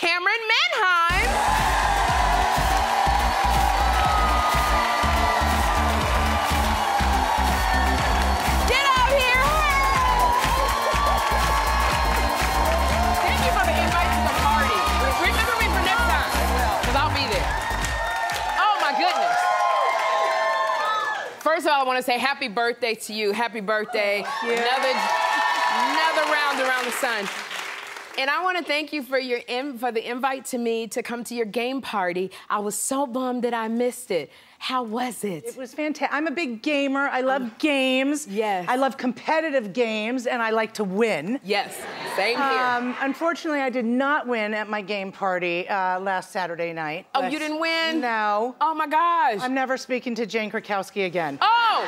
Camryn Manheim. Get out here. Thank you for the invite to the party. Remember me for next time, because I'll be there. Oh, my goodness. First of all, I want to say happy birthday to you. Happy birthday. Another round around the sun. And I want to thank you for the invite to me to come to your game party. I was so bummed that I missed it. How was it? It was fantastic. I'm a big gamer. I love games. Yes. I love competitive games, and I like to win. Yes, same here. Unfortunately, I did not win at my game party last Saturday night. Oh, you didn't win? No. Oh, my gosh. I'm never speaking to Jane Krakowski again. Oh,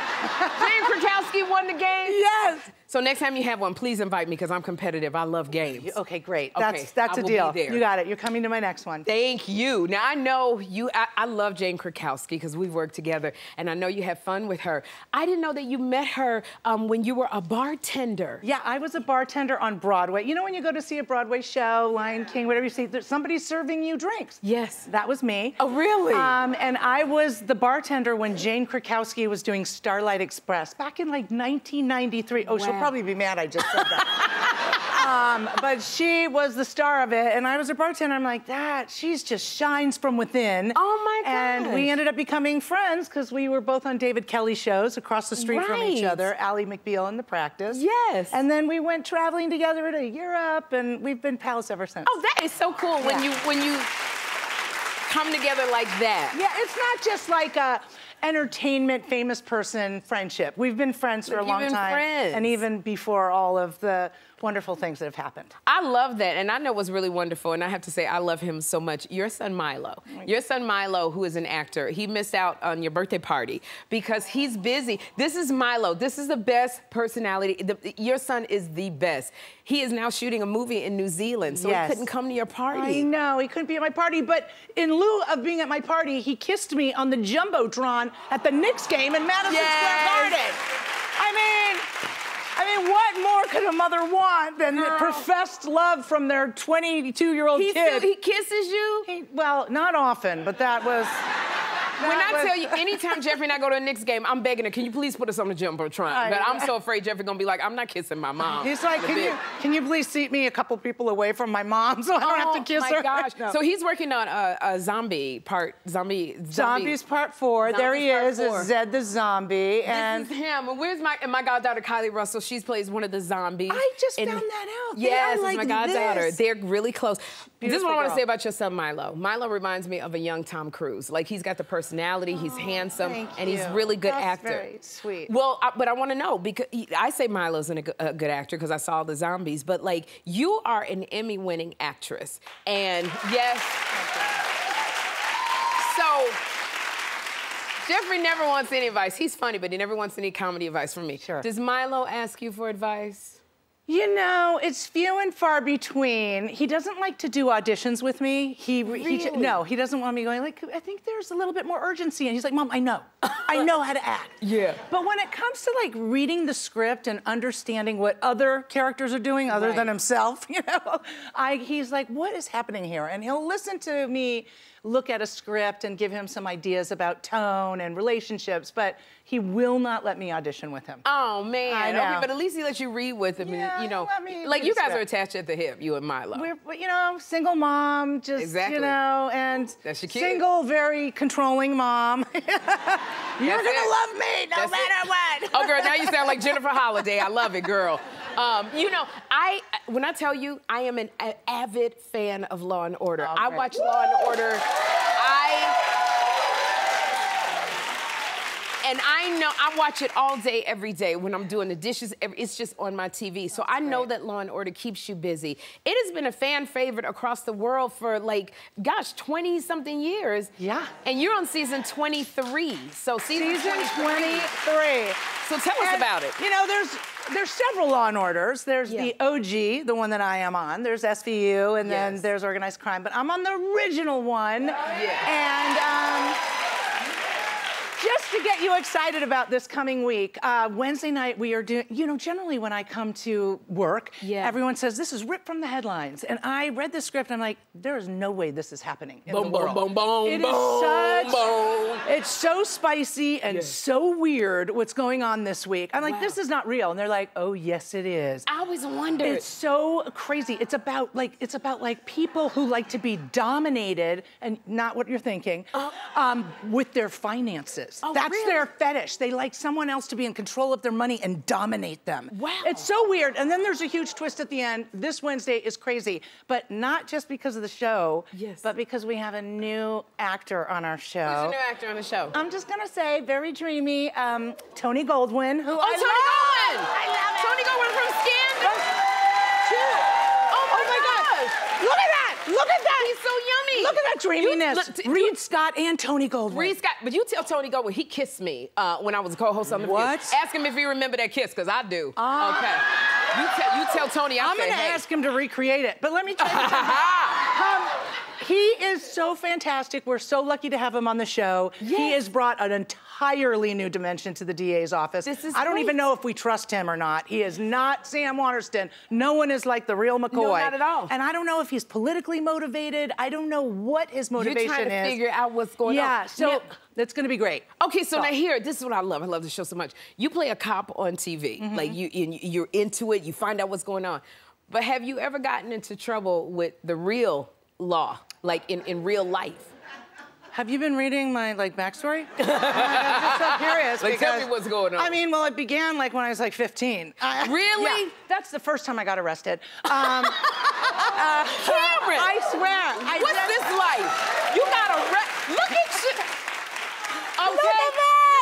Jane Krakowski won the game? Yes. So next time you have one, please invite me, because I'm competitive. I love games. Okay, great. Okay, That's I a will deal. be there. You got it. You're coming to my next one. Thank you. Now, I know you, I love Jane Krakowski because we've worked together, and I know you have fun with her. I didn't know that you met her when you were a bartender. Yeah, I was a bartender on Broadway. You know when you go to see a Broadway show, Lion King, whatever you see, somebody's serving you drinks. Yes. That was me. Oh, really? And I was the bartender when Jane Krakowski was doing Starlight Express back in like 1993. Oh, wow. She'll probably be mad I just said that. But she was the star of it, and I was a bartender. I'm like, she just shines from within. Oh, my gosh. And we ended up becoming friends because we were both on David Kelly shows across the street from each other, Ally McBeal in The Practice. Yes. And then we went traveling together to Europe, and we've been pals ever since. Oh, that is so cool when you come together like that. Yeah, it's not just like a entertainment famous person friendship. We've been friends for a long time. Friends. And even before all of the wonderful things that have happened. I love that, and I know what's really wonderful, and I have to say I love him so much. Your son Milo, who is an actor, he missed out on your birthday party because he's busy. This is Milo. This is the best personality. Your son is the best. He is now shooting a movie in New Zealand, so he couldn't come to your party. I know, he couldn't be at my party, but in lieu of being at my party, he kissed me on the Jumbotron at the Knicks game in Madison Square Garden. I mean, what more could a mother want than professed love from their 22-year-old kid? He kisses you? Well, not often, but that was... When I tell you, anytime Jeffrey and I go to a Knicks game, I'm begging her, can you please put us on the Jumbotron? But I'm so afraid Jeffrey's gonna be like, I'm not kissing my mom. He's like, can you please seat me a couple people away from my mom so I don't have to kiss her? Oh, my gosh. No. So he's working on a Zombies Part 4. There he is Zed the Zombie. And this is him. And where's my goddaughter, Kylie Russell? She plays one of the zombies. I just found that out. Yes, like it's my goddaughter. They're really close. This is what I want to say about your son, Milo. Milo reminds me of a young Tom Cruise. Like, he's got the personality, he's handsome, and he's really good actor. That's very sweet. Well, but I want to know, because I say Milo's a good actor because I saw the Zombies, but like, you are an Emmy-winning actress. And yes. So, Jeffrey never wants any advice. He's funny, but he never wants any comedy advice from me. Sure. Does Milo ask you for advice? You know, it's few and far between. He doesn't like to do auditions with me. No, he doesn't want me going, like, I think there's a little bit more urgency. And he's like, Mom, I know. I know how to act. Yeah. But when it comes to, like, reading the script and understanding what other characters are doing other than himself, you know, he's like, what is happening here? And he'll listen to me look at a script and give him some ideas about tone and relationships, but he will not let me audition with him. Oh, man. I know. Okay, but at least he lets you read with him. Yeah, and, you know, let me like, read you the guys script. are attached at the hip, you and Milo. We're, you know, single mom, just, you know, and that's your kid. Single, very controlling mom. You're gonna love me no matter what. Oh, girl, now you sound like Jennifer Holliday. I love it, girl. You know, when I tell you, I am an avid fan of Law and Order. I watch Law and Order. And I know, I watch it all day, every day when I'm doing the dishes. It's just on my TV. So I know that Law and Order keeps you busy. It has been a fan favorite across the world for, like, gosh, 20-something years. Yeah. And you're on season 23. So season 23. So tell us about it. You know, there's several Law and Orders. There's the OG, the one that I am on. There's SVU, and then there's Organized Crime. But I'm on the original one. And just to get you excited about this coming week, Wednesday night we are doing, generally when I come to work, everyone says, this is ripped from the headlines. And I read the script, and I'm like, there is no way this is happening in the world. It's so spicy and so weird what's going on this week. I'm like, this is not real. And they're like, oh, yes, it is. I always wondered. It's so crazy. It's about people who like to be dominated, and not what you're thinking, with their finances. That's their fetish. They like someone else to be in control of their money and dominate them. Wow. It's so weird. And then there's a huge twist at the end. This Wednesday is crazy, but not just because of the show, but because we have a new actor on our show. Who's the new actor on the show? I'm just gonna say, very dreamy, Tony Goldwyn, who I love. I love it. Tony Goldwyn from Scandal. Oh my gosh. Look at that. Look at that. He's so yummy. Look at that dreaminess. Reed Scott and Tony Goldwyn. Reed Scott, but you tell Tony Goldwyn, he kissed me when I was a co-host on The View. Ask him if he remember that kiss, because I do. Okay. You tell Tony I'm gonna ask him to recreate it, but let me tell you something. He is so fantastic. We're so lucky to have him on the show. He has brought an entirely new dimension to the DA's office. I don't even know if we trust him or not. He is not Sam Waterston. No one is like the real McCoy. No, not at all. And I don't know if he's politically motivated. I don't know what his motivation is. You're trying to figure out what's going on. Yeah, so it's gonna be great. Okay, so now here, this is what I love. I love the show so much. You play a cop on TV. Like, you're into it. You find out what's going on. But have you ever gotten into trouble with the real law, like in real life? Have you been reading my backstory? I'm just so curious. Tell me what's going on. I mean, well, it began when I was 15. Really? Yeah, that's the first time I got arrested. Camryn! I swear. What's this like? You got arrested. Look at you. Okay.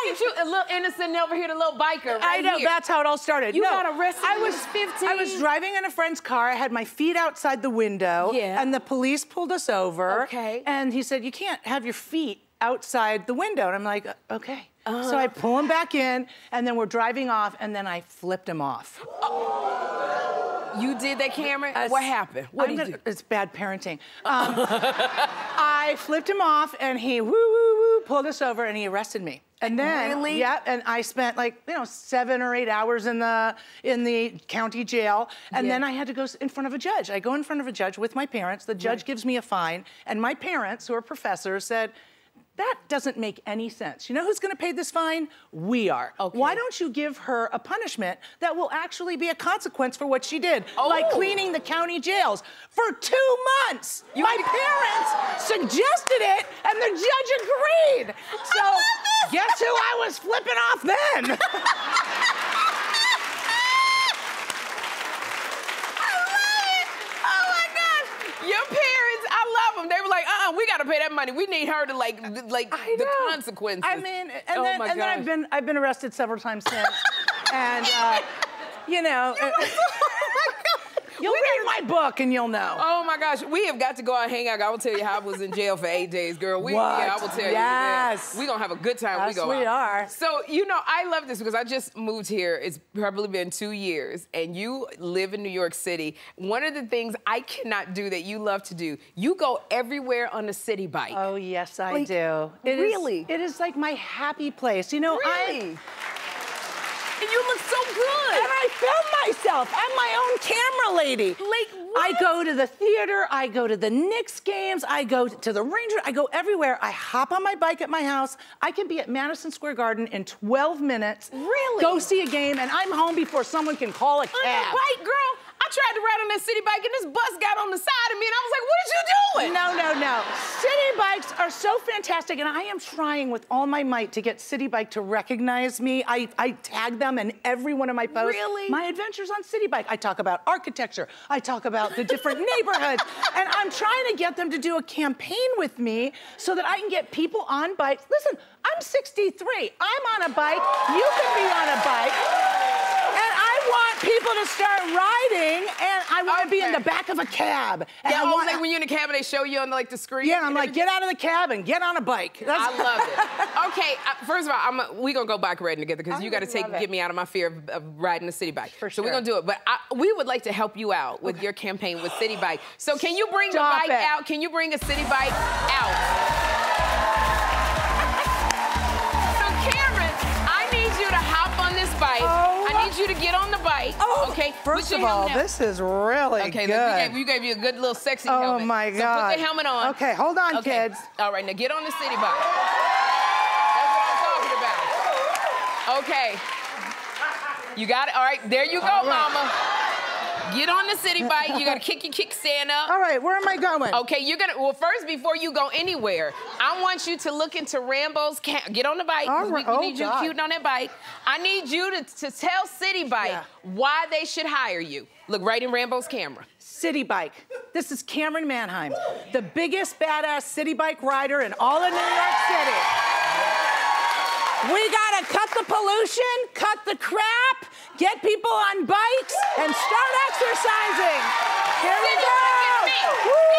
Look at you, a little innocent over here, the little biker right I know, here. that's how it all started. You got arrested when you was 15? I was driving in a friend's car. I had my feet outside the window. And the police pulled us over. And he said, you can't have your feet outside the window. And I'm like, okay. So I pull him back in, and then we're driving off, and then I flipped him off. You did that, Camryn? What happened? What did you do? It's bad parenting. I flipped him off, and he pulled us over, and he arrested me. And then, and I spent 7 or 8 hours in the county jail, and then I had to go in front of a judge. I go in front of a judge with my parents. The judge gives me a fine, and my parents, who are professors, said, that doesn't make any sense. You know who's gonna pay this fine? We are. Why don't you give her a punishment that will actually be a consequence for what she did? Like cleaning the county jails for 2 months. My parents suggested it, and the judge agreed. So guess who I was flipping off then? Your parents, I love them. They were like, we gotta pay that money. We need her to the consequences. I mean, and then I've been arrested several times since, and you'll read my book and you'll know. Oh my gosh, we have got to go out and hang out. I will tell you how I was in jail for 8 days, girl. I will tell you. Yes. We're gonna have a good time when we go out. We are. So, I love this because I just moved here. It's probably been 2 years, and you live in New York City. One of the things I cannot do that you love to do, you go everywhere on the city bike. Oh, yes, I do. Really? It is like my happy place. Really? And you look so good. And I film myself. I'm my own camera lady. Like what? I go to the theater. I go to the Knicks games. I go to the Rangers. I go everywhere. I hop on my bike at my house. I can be at Madison Square Garden in 12 minutes. Really? Go see a game, and I'm home before someone can call a cab. On your bike, girl? I tried to ride on that city bike, and this bus got on the side of me, and I was like, what are you doing? No. City bikes are so fantastic, and I am trying with all my might to get City Bike to recognize me. I tag them in every one of my posts. Really? My adventures on City Bike. I talk about architecture. I talk about the different neighborhoods. And I'm trying to get them to do a campaign with me so that I can get people on bikes. Listen, I'm 63. I'm on a bike. You can be on a bike. And I want people to start riding, and I want to be in the back of a cab. And like when you're in a cab and they show you on the screen. Yeah, I'm like, get out of the cab and get on a bike. I love it. Okay, first of all, we're gonna go bike riding together because you got to get me out of my fear of riding a city bike. For sure. So we're gonna do it. But we would like to help you out with your campaign with City Bike. So can you bring the bike out? Can you bring a City Bike out? So Camryn, bike. I need you to get on the bike. Okay. First of all, this is really good. We gave you a good little sexy helmet. Oh my God. So put the helmet on. Okay, hold on, kids. All right, now get on the city bike. That's what I'm talking about. Okay. You got it? All right, there you go, mama. Get on the city bike. You gotta kick your kickstand up. All right, where am I going? Okay, well, first, before you go anywhere, I want you to look into Rambo's get on the bike. We need you cute on that bike. I need you to tell City Bike why they should hire you. Look right in Rambo's camera. City Bike. This is Camryn Manheim, the biggest badass city bike rider in all of New York City. We gotta cut the pollution, cut the crap, get people on bikes, and start exercising. Here we go.